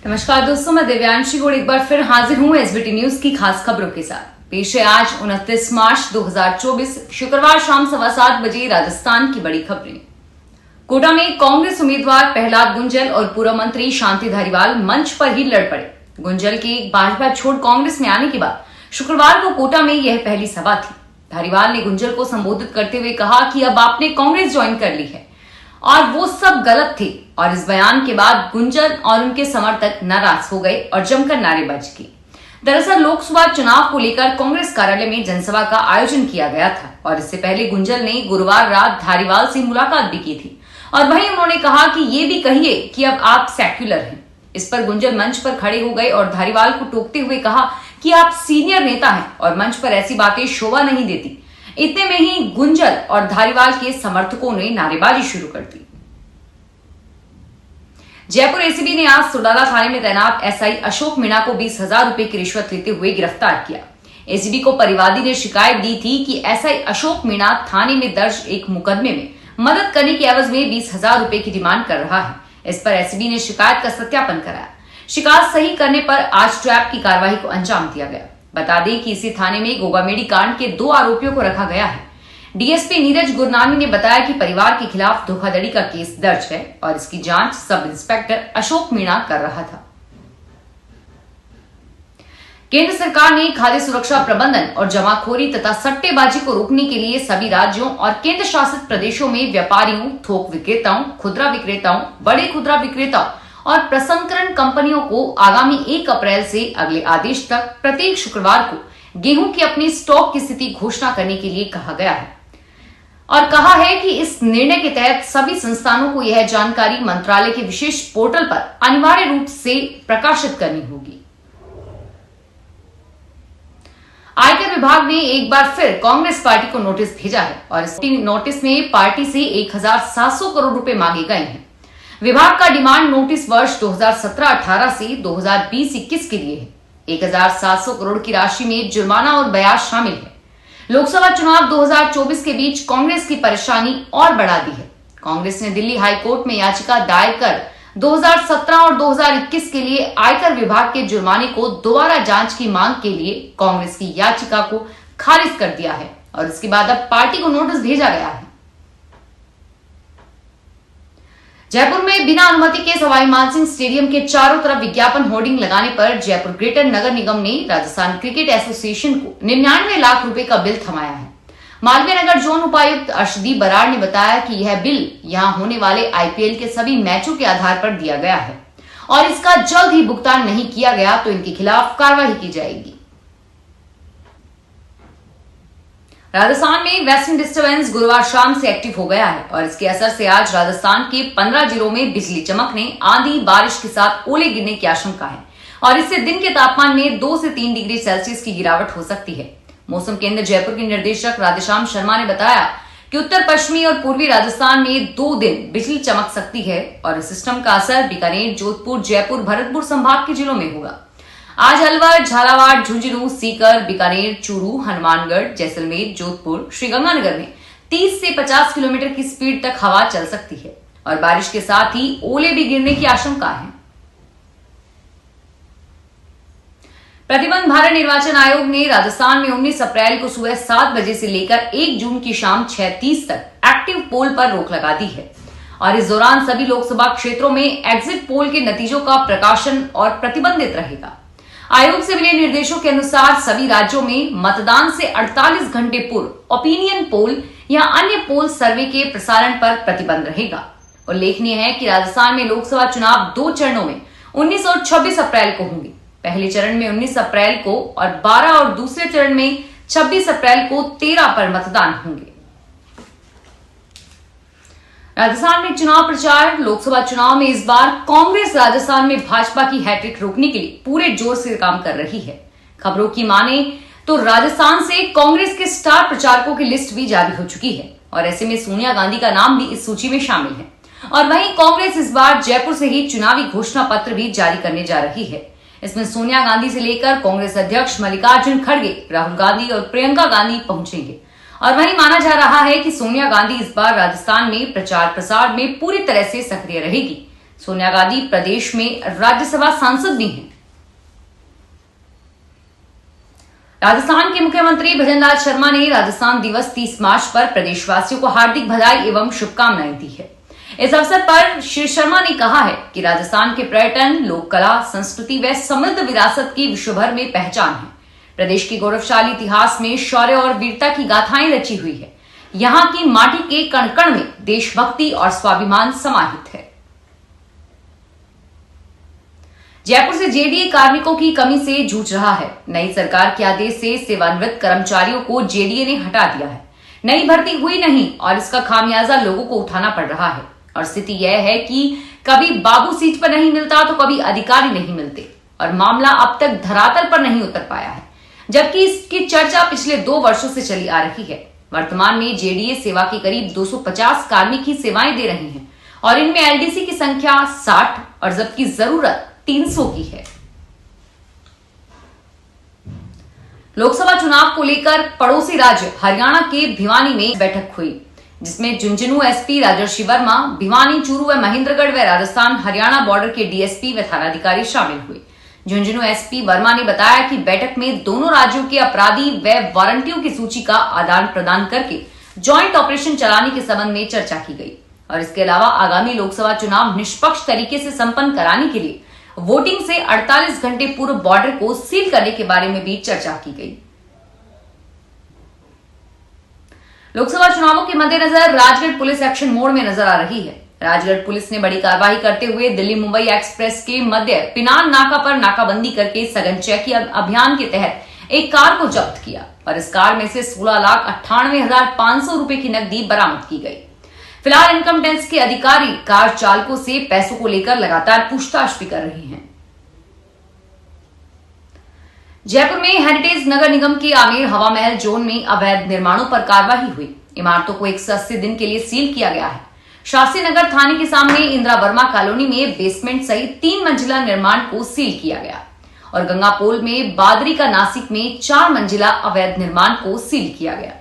नमस्कार दोस्तों, मैं दिव्यांशी गोड़ एक बार फिर हाजिर हूं एसबीटी न्यूज की खास खबरों के साथ। पेश है आज 29 मार्च 2024 शुक्रवार शाम 7:15 बजे राजस्थान की बड़ी खबरें। कोटा में कांग्रेस उम्मीदवार प्रहलाद गुंजल और पूर्व मंत्री शांति धारीवाल मंच पर ही लड़ पड़े। गुंजल के भाजपा छोड़ कांग्रेस में आने के बाद शुक्रवार को कोटा में यह पहली सभा थी। धारीवाल ने गुंजल को संबोधित करते हुए कहा कि अब आपने कांग्रेस ज्वाइन कर ली है और वो सब गलत थे। और इस बयान के बाद गुंजल और उनके समर्थक नाराज हो गए और जमकर नारेबाजी की। दरअसल लोकसभा चुनाव को लेकर कांग्रेस कार्यालय में जनसभा का आयोजन किया गया था और इससे पहले गुंजल ने गुरुवार रात धारीवाल से मुलाकात भी की थी और वहीं उन्होंने कहा कि ये भी कहिए कि अब आप सेक्युलर हैं। इस पर गुंजल मंच पर खड़े हो गए और धारीवाल को टोकते हुए कहा कि आप सीनियर नेता हैं और मंच पर ऐसी बातें शोभा नहीं देती। इतने में ही गुंजल और धारीवाल के समर्थकों ने नारेबाजी शुरू कर दी। जयपुर एसीबी ने आज सुडाला थाने में तैनात एसआई अशोक मीणा को 20,000 रुपए की रिश्वत लेते हुए गिरफ्तार किया। एसीबी को परिवादी ने शिकायत दी थी कि एसआई अशोक मीणा थाने में दर्ज एक मुकदमे में मदद करने के एवज में 20,000 रुपए की डिमांड कर रहा है। इस पर एसीबी ने शिकायत का सत्यापन कराया। शिकायत सही करने पर आज ट्रैप की कार्रवाई को अंजाम दिया गया। बता दें कि इसी थाने में गोगामेडी कांड के 2 आरोपियों को रखा गया है। डीएसपी नीरज गुरनानी ने बताया कि परिवार के खिलाफ धोखाधड़ी का केस दर्ज है और इसकी जांच सब इंस्पेक्टर अशोक मीणा कर रहा था। केंद्र सरकार ने खाद्य सुरक्षा प्रबंधन और जमाखोरी तथा सट्टेबाजी को रोकने के लिए सभी राज्यों और केंद्र शासित प्रदेशों में व्यापारियों, थोक विक्रेताओं, खुदरा विक्रेताओं, बड़े खुदरा विक्रेताओं और प्रसंस्करण कंपनियों को आगामी 1 अप्रैल से अगले आदेश तक प्रत्येक शुक्रवार को गेहूं की अपनी स्टॉक की स्थिति घोषणा करने के लिए कहा गया है और कहा है कि इस निर्णय के तहत सभी संस्थानों को यह जानकारी मंत्रालय के विशेष पोर्टल पर अनिवार्य रूप से प्रकाशित करनी होगी। आयकर विभाग ने एक बार फिर कांग्रेस पार्टी को नोटिस भेजा है और इस नोटिस में पार्टी से 1,700 करोड़ रुपए मांगे गए हैं। विभाग का डिमांड नोटिस वर्ष 2017-18 से 2020-21 के लिए है। 1,700 करोड़ की राशि में जुर्माना और ब्याज शामिल है। लोकसभा चुनाव 2024 के बीच कांग्रेस की परेशानी और बढ़ा दी है। कांग्रेस ने दिल्ली हाई कोर्ट में याचिका दायर कर 2017 और 2021 के लिए आयकर विभाग के जुर्माने को दोबारा जांच की मांग के लिए कांग्रेस की याचिका को खारिज कर दिया है और इसके बाद अब पार्टी को नोटिस भेजा गया है। जयपुर में बिना अनुमति के सवाई मानसिंह स्टेडियम के चारों तरफ विज्ञापन होर्डिंग लगाने पर जयपुर ग्रेटर नगर निगम ने राजस्थान क्रिकेट एसोसिएशन को 99 लाख रुपए का बिल थमाया है। मालवीय नगर जोन उपायुक्त अर्शदीप बराड़ ने बताया कि यह बिल यहां होने वाले आईपीएल के सभी मैचों के आधार पर दिया गया है और इसका जल्द ही भुगतान नहीं किया गया तो इनके खिलाफ कार्रवाई की जाएगी। राजस्थान में वेस्टर्न डिस्टर्बेंस गुरुवार शाम से एक्टिव हो गया है और इसके असर से आज राजस्थान के 15 जिलों में बिजली चमकने, आंधी, बारिश के साथ ओले गिरने की आशंका है और इससे दिन के तापमान में 2 से 3 डिग्री सेल्सियस की गिरावट हो सकती है। मौसम केंद्र जयपुर के निदेशक राधेश्याम शर्मा ने बताया कि उत्तर पश्चिमी और पूर्वी राजस्थान में 2 दिन बिजली चमक सकती है और इस सिस्टम का असर बीकानेर, जोधपुर, जयपुर, भरतपुर संभाग के जिलों में होगा। आज अलवर, झालावाड़, झुंझुनू, सीकर, बीकानेर, चूरू, हनुमानगढ़, जैसलमेर, जोधपुर, श्रीगंगानगर में 30 से 50 किलोमीटर की स्पीड तक हवा चल सकती है और बारिश के साथ ही ओले भी गिरने की आशंका है। प्रतिबंध भारत निर्वाचन आयोग ने राजस्थान में 19 अप्रैल को सुबह 7 बजे से लेकर 1 जून की शाम 6:30 तक एक्टिव पोल पर रोक लगा दी है और इस दौरान सभी लोकसभा क्षेत्रों में एग्जिट पोल के नतीजों का प्रकाशन और प्रतिबंधित रहेगा। आयोग से मिले निर्देशों के अनुसार सभी राज्यों में मतदान से 48 घंटे पूर्व ओपिनियन पोल या अन्य पोल सर्वे के प्रसारण पर प्रतिबंध रहेगा। उल्लेखनीय है कि राजस्थान में लोकसभा चुनाव 2 चरणों में 19 और 26 अप्रैल को होंगे। पहले चरण में 19 अप्रैल को और 12 और दूसरे चरण में 26 अप्रैल को 13 पर मतदान होंगे। राजस्थान में चुनाव प्रचार। लोकसभा चुनाव में इस बार कांग्रेस राजस्थान में भाजपा की हैट्रिक रोकने के लिए पूरे जोर से काम कर रही है। खबरों की माने तो राजस्थान से कांग्रेस के स्टार प्रचारकों की लिस्ट भी जारी हो चुकी है और ऐसे में सोनिया गांधी का नाम भी इस सूची में शामिल है और वहीं कांग्रेस इस बार जयपुर से ही चुनावी घोषणा पत्र भी जारी करने जा रही है। इसमें सोनिया गांधी से लेकर कांग्रेस अध्यक्ष मल्लिकार्जुन खड़गे, राहुल गांधी और प्रियंका गांधी पहुंचेंगे और वहीं माना जा रहा है कि सोनिया गांधी इस बार राजस्थान में प्रचार प्रसार में पूरी तरह से सक्रिय रहेगी। सोनिया गांधी प्रदेश में राज्यसभा सांसद भी हैं। राजस्थान के मुख्यमंत्री भजनलाल शर्मा ने राजस्थान दिवस 30 मार्च पर प्रदेशवासियों को हार्दिक बधाई एवं शुभकामनाएं दी है। इस अवसर पर श्री शर्मा ने कहा है कि राजस्थान के पर्यटन, लोक कला, संस्कृति व समृद्ध विरासत की विश्वभर में पहचान है। प्रदेश के गौरवशाली इतिहास में शौर्य और वीरता की गाथाएं रची हुई है। यहाँ की माटी के कण कण में देशभक्ति और स्वाभिमान समाहित है। जयपुर से जेडीए कार्मिकों की कमी से जूझ रहा है। नई सरकार के आदेश से सेवानिवृत्त कर्मचारियों को जेडीए ने हटा दिया है। नई भर्ती हुई नहीं और इसका खामियाजा लोगों को उठाना पड़ रहा है। और स्थिति यह है कि कभी बाबू सीट पर नहीं मिलता तो कभी अधिकारी नहीं मिलते और मामला अब तक धरातल पर नहीं उतर पाया है, जबकि इसकी चर्चा पिछले 2 वर्षों से चली आ रही है। वर्तमान में जेडीए सेवा के करीब 250 कार्मिक ही सेवाएं दे रहे हैं और इनमें एलडीसी की संख्या 60 और जबकि जरूरत 300 की है। लोकसभा चुनाव को लेकर पड़ोसी राज्य हरियाणा के भिवानी में बैठक हुई, जिसमें झुंझुनू एसपी राजर्षि वर्मा, भिवानी, चूरू व महेंद्रगढ़ व राजस्थान हरियाणा बॉर्डर के डीएसपी व थानाधिकारी शामिल हुए। झुंझुनू एसपी वर्मा ने बताया कि बैठक में दोनों राज्यों के अपराधी व वारंटियों की सूची का आदान प्रदान करके ज्वाइंट ऑपरेशन चलाने के संबंध में चर्चा की गई और इसके अलावा आगामी लोकसभा चुनाव निष्पक्ष तरीके से संपन्न कराने के लिए वोटिंग से 48 घंटे पूर्व बॉर्डर को सील करने के बारे में भी चर्चा की गई। लोकसभा चुनावों के मद्देनजर राजगढ़ पुलिस एक्शन मोड में नजर आ रही है। राजगढ़ पुलिस ने बड़ी कार्रवाई करते हुए दिल्ली मुंबई एक्सप्रेस के मध्य पिनान नाका पर नाकाबंदी करके सघन चेकिंग अभियान के तहत एक कार को जब्त किया और इस कार में से 16,98,500 रुपए की नकदी बरामद की गई। फिलहाल इनकम टैक्स के अधिकारी कार चालकों से पैसों को लेकर लगातार पूछताछ भी कर रहे हैं। जयपुर में हेरिटेज नगर निगम के आमेर हवा महल जोन में अवैध निर्माणों पर कार्रवाई हुई। इमारतों को 180 दिन के लिए सील किया गया है। शास्त्री नगर थाने के सामने इंदिरा वर्मा कॉलोनी में बेसमेंट सहित 3 मंजिला निर्माण को सील किया गया और गंगापोल में बादरी का नासिक में 4 मंजिला अवैध निर्माण को सील किया गया।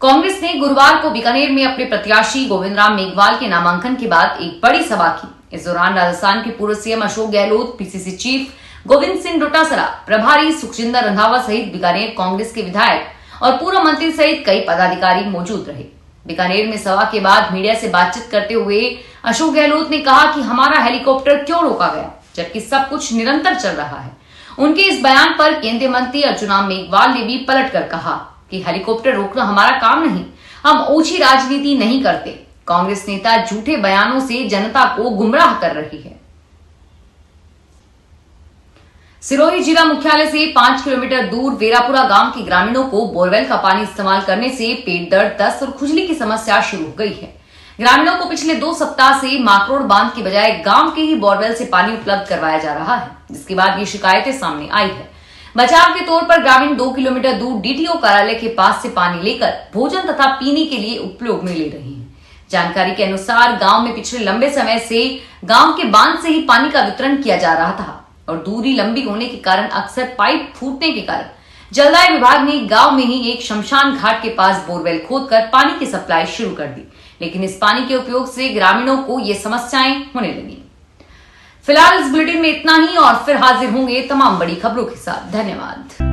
कांग्रेस ने गुरुवार को बीकानेर में अपने प्रत्याशी गोविंद राम मेघवाल के नामांकन के बाद एक बड़ी सभा की। इस दौरान राजस्थान के पूर्व CM Ashok Gehlot, PCC chief Govind Singh Dotasra, प्रभारी सुखजिंदर रंधावा सहित बीकानेर कांग्रेस के विधायक और पूर्व मंत्री सहित कई पदाधिकारी मौजूद रहे। बीकानेर में सभा के बाद मीडिया से बातचीत करते हुए अशोक गहलोत ने कहा कि हमारा हेलीकॉप्टर क्यों रोका गया जबकि सब कुछ निरंतर चल रहा है। उनके इस बयान पर केंद्रीय मंत्री अर्जुन राम मेघवाल ने भी पलटकर कहा कि हेलीकॉप्टर रोकना हमारा काम नहीं, हम ओछी राजनीति नहीं करते। कांग्रेस नेता झूठे बयानों से जनता को गुमराह कर रही है। सिरोही जिला मुख्यालय से 5 किलोमीटर दूर वेरापुरा गांव के ग्रामीणों को बोरवेल का पानी इस्तेमाल करने से पेट दर्द, दस्त और खुजली की समस्या शुरू हो गई है। ग्रामीणों को पिछले 2 सप्ताह से माकरोड़ बांध की बजाय गांव के ही बोरवेल से पानी उपलब्ध करवाया जा रहा है, जिसके बाद ये शिकायतें सामने आई है। बचाव के तौर पर ग्रामीण 2 किलोमीटर दूर डीटीओ कार्यालय के पास से पानी लेकर भोजन तथा पीने के लिए उपयोग में ले रहे हैं। जानकारी के अनुसार गांव में पिछले लंबे समय से गांव के बांध से ही पानी का वितरण किया जा रहा था और दूरी लंबी होने के कारण अक्सर पाइप फूटने के कारण जलदाय विभाग ने गांव में ही एक शमशान घाट के पास बोरवेल खोदकर पानी की सप्लाई शुरू कर दी, लेकिन इस पानी के उपयोग से ग्रामीणों को ये समस्याएं होने लगी। फिलहाल इस बुलेटिन में इतना ही और फिर हाजिर होंगे तमाम बड़ी खबरों के साथ। धन्यवाद।